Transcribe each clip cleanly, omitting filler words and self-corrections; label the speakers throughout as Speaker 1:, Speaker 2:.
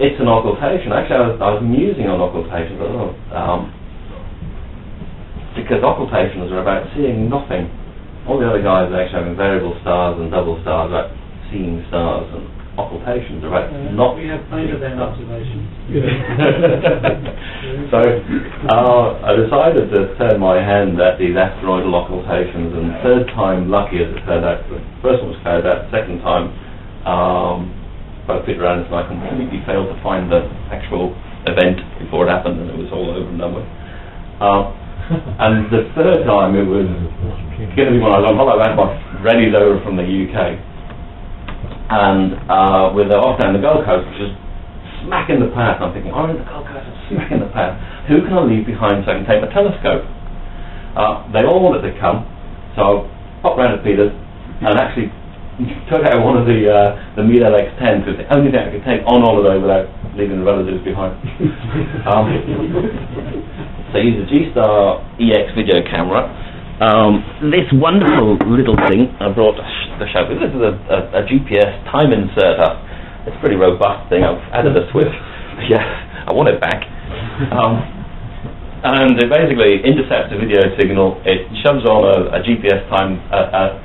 Speaker 1: it's an occultation. Actually, I was musing on occultation, but because occultations are about seeing nothing. All the other guys are actually having variable stars and double stars, about seeing stars, and occultations are about not.
Speaker 2: We have plenty of them observations.
Speaker 1: So I decided to turn my hand at these asteroidal occultations, and third time lucky as it turned out. The first one was carried out, the second time by Peter Anderson, I completely failed to find the actual event before it happened, and it was all over and done with. And the third time it was going to be when I had my readies over from the UK, and with the off down the Gold Coast, which is smack in the path. I'm thinking, I'm in the Gold Coast, I'm smack in the path. Who can I leave behind so I can take my telescope? They all wanted to come, so I popped round to Peter's and actually took out one of the Meade LX10, because the only thing I could take on holiday without leaving the relatives behind. So I used a G-Star EX video camera. This wonderful little thing I brought to show you. This is a GPS time inserter. It's a pretty robust thing. I've added a switch. Yes, I want it back. And it basically intercepts a video signal. It shoves on a GPS time,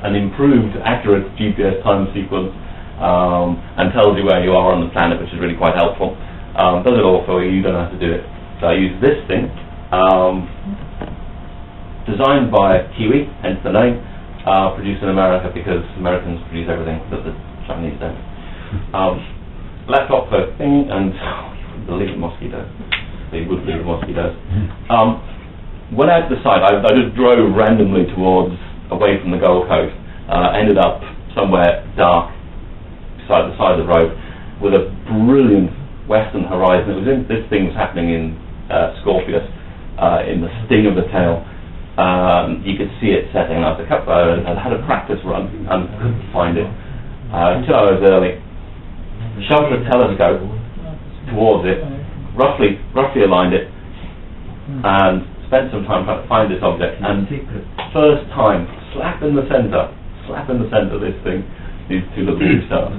Speaker 1: an improved, accurate GPS time sequence, and tells you where you are on the planet, which is really quite helpful. Does it all for you. You don't have to do it. So I use this thing, designed by a Kiwi, hence the name, produced in America because Americans produce everything that the Chinese don't. Laptop first thing, and you wouldn't believe the mosquitoes. They would believe the mosquitoes. Went out to the side. I just drove randomly away from the Gold Coast. Ended up somewhere dark beside the side of the road with a brilliant western horizon. This thing was happening in Scorpius, in the sting of the tail. You could see it setting. I had a practice run and couldn't find it. 2 hours early. Shoved the telescope towards it, roughly aligned it, and spent some time trying to find this object. And first time, slap in the centre of this thing, these two little blue stars.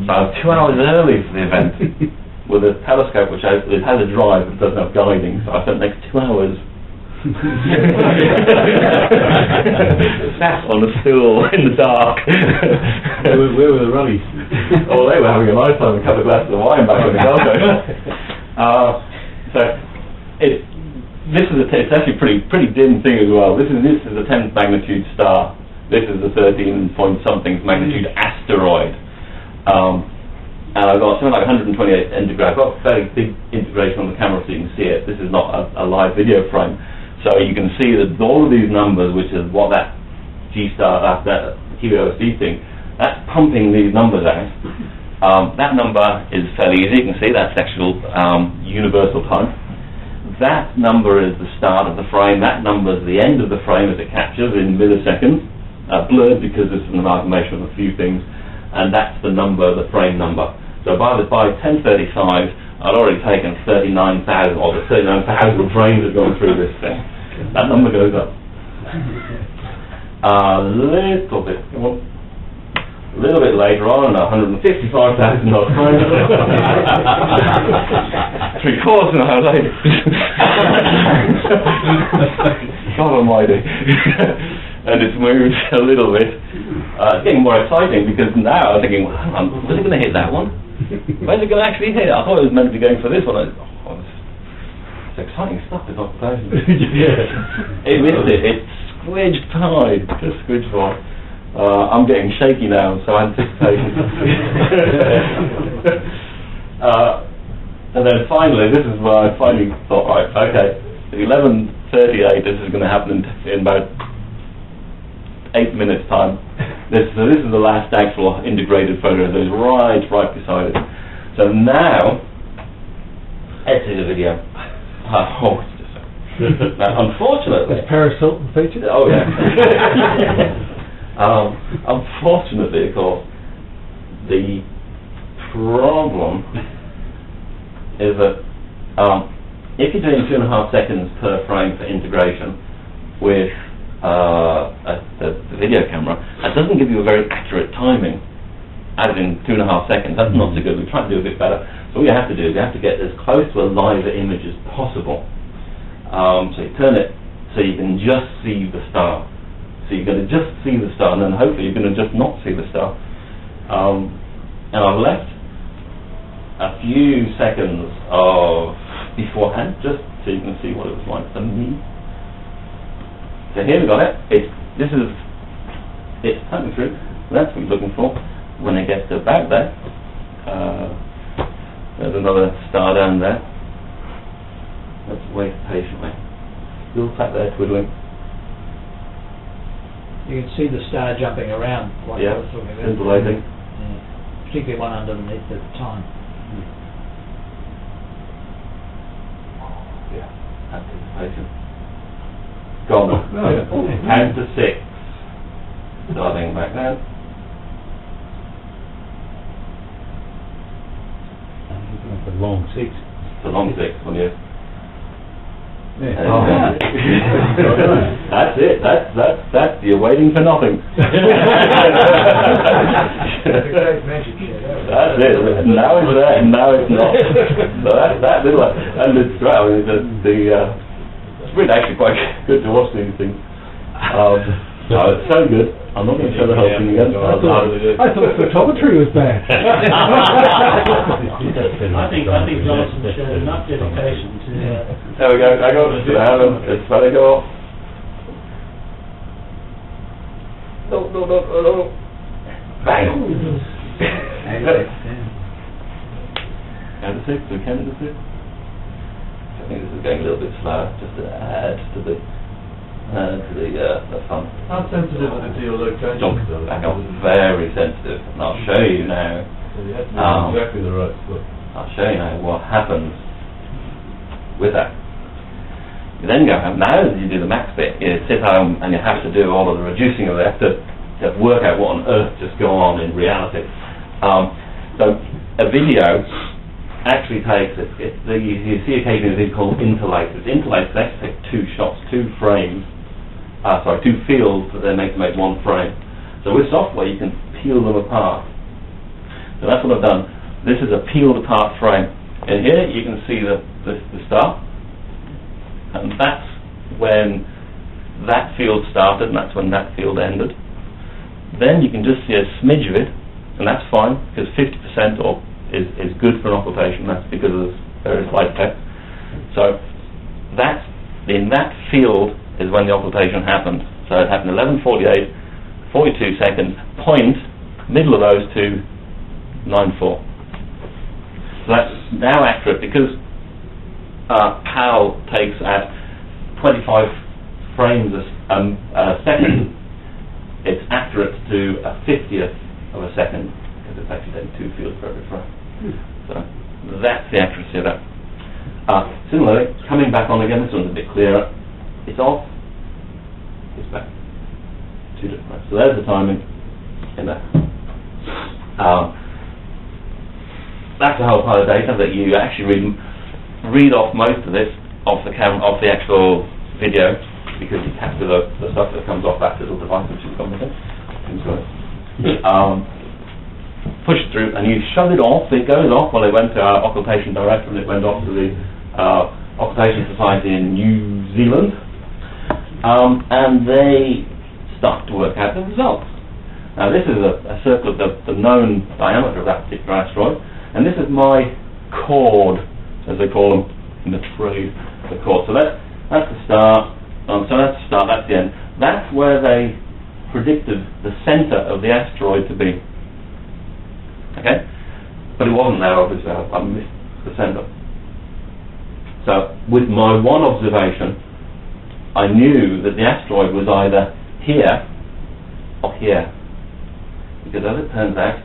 Speaker 1: So I was 2 hours early for the event with a telescope which has a drive but doesn't have guiding. So I spent the next 2 hours sat on a stool in the dark.
Speaker 3: Where were the rallies?
Speaker 1: Oh, they were having a nice time, a couple of glasses of wine back on the Gold Coast. So it's actually pretty dim thing as well. This is a 10th magnitude star. This is a 13 point something magnitude asteroid. And I've got something like 128 integrate. I've got a fairly big integration on the camera so you can see it. This is not a live video frame. So you can see that all of these numbers, which is what that G-Star, that QOSD thing, that's pumping these numbers out. That number is fairly easy. You can see that's actual universal time. That number is the start of the frame. That number is the end of the frame as it captures in milliseconds. Blurred because this is an amalgamation of a few things. And that's the number, the frame number. So by 10:35, I'd already taken 39,000, or the 39,000 frames have gone through this thing. That number goes up. A little bit later on, 155,000 odd frames. 3/4 an hour later. God almighty. And it's moved a little bit. It's getting more exciting because now I'm thinking, well, hang on, is it going to hit that one? Where's it going to actually hit? I thought it was meant to be going for this one. It's exciting stuff, it's not pleasant. It missed it. It squidged high. Just squidged high. I'm getting shaky now, so anticipation. And then finally, this is where I finally thought, right, okay, at 11:38, this is going to happen in about 8 minutes time. This is the last actual integrated photo. There's right beside it. So now, let's see the video. Now, unfortunately,
Speaker 3: Is Paris Hilton featured?
Speaker 1: Oh yeah. Unfortunately, of course, the problem is that if you're doing 2.5 seconds per frame for integration with the video camera, that doesn't give you a very accurate timing, as in 2.5 seconds. That's not so good. We try to do a bit better. So all you have to do is you have to get as close to a live image as possible. So you turn it so you can just see the star. So you're going to just see the star, and then hopefully you're going to just not see the star. And I've left a few seconds of beforehand, just so you can see what it was like for me. So here we've got it. It's coming through. That's what you're looking for. When it gets to about there, there's another star down there. Let's wait patiently. Still sat there twiddling.
Speaker 2: You can see the star jumping around. Like
Speaker 1: Yeah,
Speaker 2: I was talking about.
Speaker 1: scintillating.
Speaker 2: Yeah. Particularly one underneath at the time.
Speaker 1: Yeah, anticipation. Gone. Count to 6. Starting back now.
Speaker 3: The long 6.
Speaker 1: It's a long 6 on you.
Speaker 3: Yeah.
Speaker 1: That's it. That's you're waiting for nothing. That's it. Now it's there, and now it's not. So that little, and it's great. I mean, it's really actually quite good to watch these things. No, it's so good. I'm not going to show the whole thing again.
Speaker 3: I thought photometry was bad.
Speaker 2: I think Johnson showed enough dedication to...
Speaker 1: There we go. I got it down. Let's let it go off. No. Bang. Count to 6. We counted to 6. I think this is going a little bit slower, just to add to the fun.
Speaker 3: How sensitive is it to your location?
Speaker 1: Back up, very sensitive, and I'll show you now.
Speaker 3: So you have to do exactly the right spot.
Speaker 1: I'll show you now what happens with that. You then go home. Now you do the max bit. You sit home and you have to do all of the reducing of it. You have to work out what on earth just go on in reality. So a video actually takes you see occasionally these called interlacers. Interlacers actually take 2 shots, 2 frames. 2 fields that they make to make 1 frame. So with software you can peel them apart. So that's what I've done. This is a peeled apart frame. And here you can see the star. And that's when that field started and that's when that field ended. Then you can just see a smidge of it, and that's fine because 50% is good for an occultation. That's because of the various light effects. So that's in that field is when the occultation happened. So it happened 11:48, 42 seconds, point, middle of those two, 9:4. So that's now accurate because PAL takes at 25 frames a second. It's accurate to a 50th of a second because it's actually taking 2 fields for every frame. So that's the accuracy of that. Similarly, coming back on again, this one's a bit clearer. It's off. It's back. 2 different frames. So there's the timing in there. That's the whole pile of data that you actually read off most of this off the off the actual video because you capture the stuff that comes off that little device which is on there. Push it through and you shove it off. It goes off. Well, it went to our occultation director and it went off to the Occultation Society in New Zealand, and they start to work out the results. Now this is a circle of the known diameter of that particular asteroid, and this is my chord, as they call them in the trade, the chord. So that's the start. So that's the start. That's the end. That's where they predicted the center of the asteroid to be. Okay, but it wasn't there. Obviously, I missed the center. So with my one observation, I knew that the asteroid was either here or here, because as it turns out,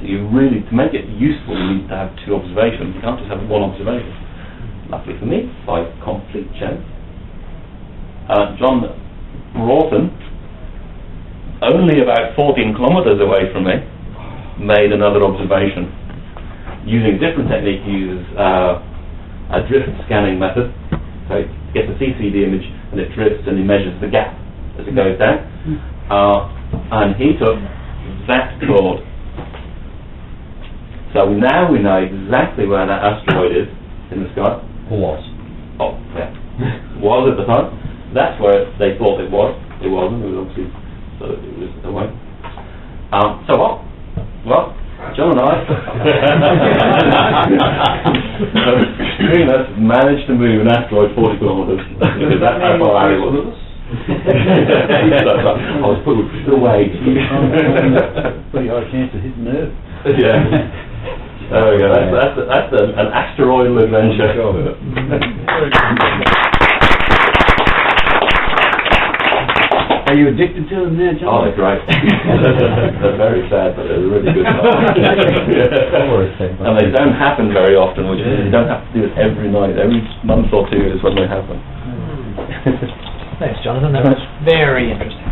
Speaker 1: you really, to make it useful, you need to have 2 observations. You can't just have 1 observation. Luckily for me, by complete chance, John Broughton, only about 14 kilometers away from me, made another observation using a different technique. He uses a drift scanning method. So it gets a CCD image and it drifts and he measures the gap as it goes down. And he took that chord So now we know exactly where that asteroid is in the sky.
Speaker 3: Or was.
Speaker 1: Oh, yeah. Was at the time. That's where they thought it was. It wasn't. It was obviously, so it was away. So what? Well, John and I, between us, managed to move an asteroid 40 kilometres. Because that's how far out it was. I was pushed away.
Speaker 3: Pretty high chance of hitting Earth.
Speaker 1: Yeah. There we go. That's an asteroidal adventure.
Speaker 3: Are you addicted to them now, John?
Speaker 1: Oh, they're great. They're very sad, but they're really good. And they don't happen very often, which means you don't have to do it every night. Every month or two is when they happen.
Speaker 4: Thanks, Jonathan. That was very interesting.